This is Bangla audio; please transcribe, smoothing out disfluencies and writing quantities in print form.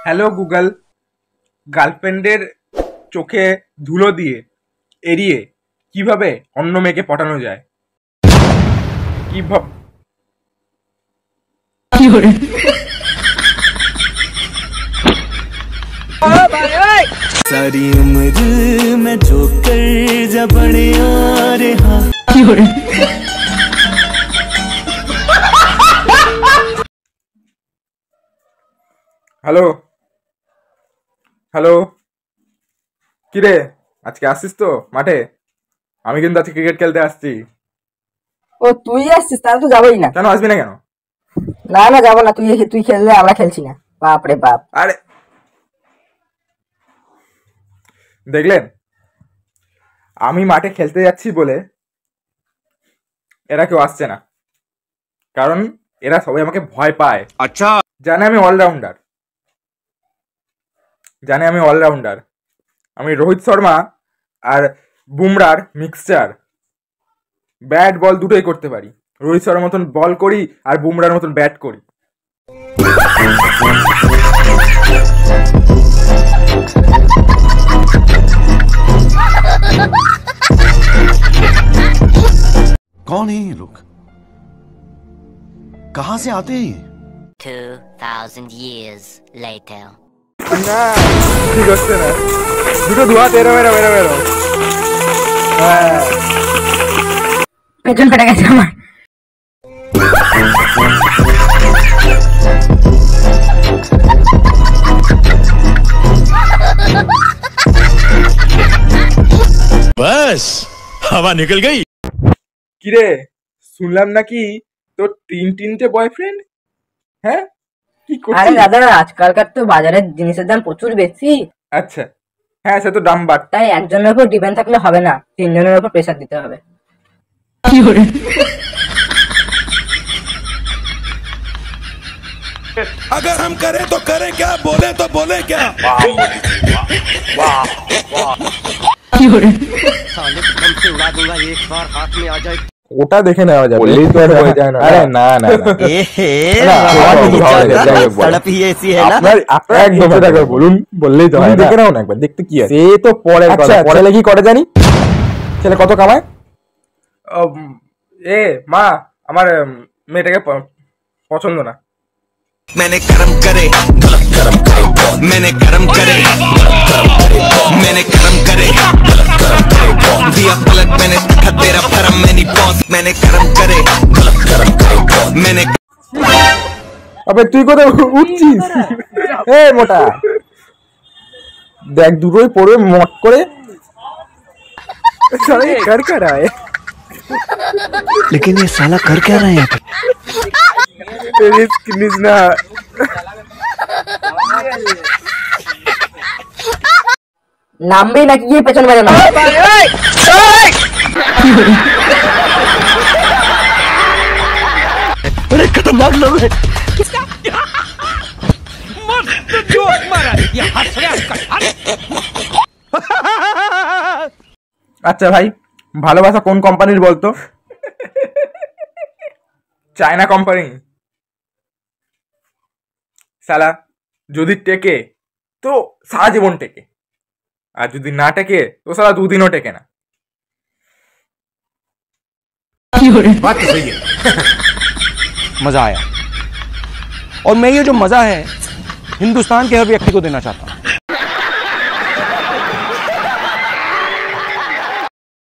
হ্যালো গুগল, গার্লফ্রেন্ডের চোখে ধুলো দিয়ে এড়িয়ে কিভাবে অন্য মেয়েকে পটানো যায়? কিভাবে? सारी उम्र में जो कर जबड़े आ रहा। হ্যালো হ্যালো, কিরে আজকে আসছিস তো মাঠে? আমি কিন্তু আজকে ক্রিকেট খেলতে আসছি। ও তুই আসছিস? তাহলে তো যাবোই না। কেন আসবি না কেন? না না যাবো না, তুই খেললে আমরা খেলছি না। বাপ রে বাপ। আরে দেখলেন, আমি মাঠে খেলতে যাচ্ছি বলে এরা কেউ আসছে না, কারণ এরা সবাই আমাকে ভয় পায়। আচ্ছা, জানে আমি অলরাউন্ডার, আমি রোহিত শর্মা আর বুমরার মিক্সচার। ব্যাট বল দুটোই করতে পারি। রোহিত শর্মার মতন বল করি আর বুমরার মতন ব্যাট করি। कौन है ये लोग? कहां से आते हैं? 2000 years later. না ঠিক হচ্ছে না, দুটো ধোয়া তেরো মেরো মেরো মেরো। হ্যাঁ, পেছন ফেটে গেছে আমার। बस हवा निकल गई। কিরে শুনলাম নাকি তোর তিনটে বয়ফ্রেন্ড? হ্যাঁ, কি আরে করছিস? দাদা, আজকালকার তো বাজারের জিনিসের দাম প্রচুর বেশি, আচ্ছা, হ্যাঁ সে তো দাম বাড়। তাই একজনের উপর ডিপেন্ড থাকলে হবে না, তিনজনের উপর প্রেসার দিতে হবে। अगर हम करें तो करें क्या, बोले तो बोले क्या? ওটা দেখে নেওয়া যাবে, বললেই তো আর হয়ে যায় না। আরে না না না, सड़प ही ऐसी है ना। আপনার একদম টাকা বলুন, বললেই তো হয়। দেখে নাও না একবার, দেখতে কি আছে। সে তো পরের কথা, পরে লাগি করে জানি। ছেলে কত কামায়? এ মা, আমার মেয়েটাকে পছন্দ না। मैंने कर्म करे गलत कर्म करे, मैंने कर्म करे गलत कर्म करे, मैंने कर्म करे गलत कर्म करे, दिया पलट मैंने देखा तेरा भरम मैंने पहुंच, मैंने कर्म करे गलत कर्म करे, मैंने। আবে তুই কোথায় উঠছিস? এ মোটা, দেখ দুটোই পড়বে মট করে। সালে कर क्या रहा है? लेकिन ये साला कर क्या रहा है यहाँ पे? रिस्क निजना। নামবে নাকি গিয়ে পেছন মেরে না। अरे खतरनाक लोग हैं। আচ্ছা ভাই, ভালোবাসা কোন কোম্পানির বলতো? China company. সালা যদি টেকে তো সারা জীবন টেকে, আর যদি না টেকে তো সালা দুদিনও টেকে না। बात तो सही है। मजा आया, और मैं ये जो मजा है हिंदुस्तान के हर व्यक्ति को देना चाहता हूँ।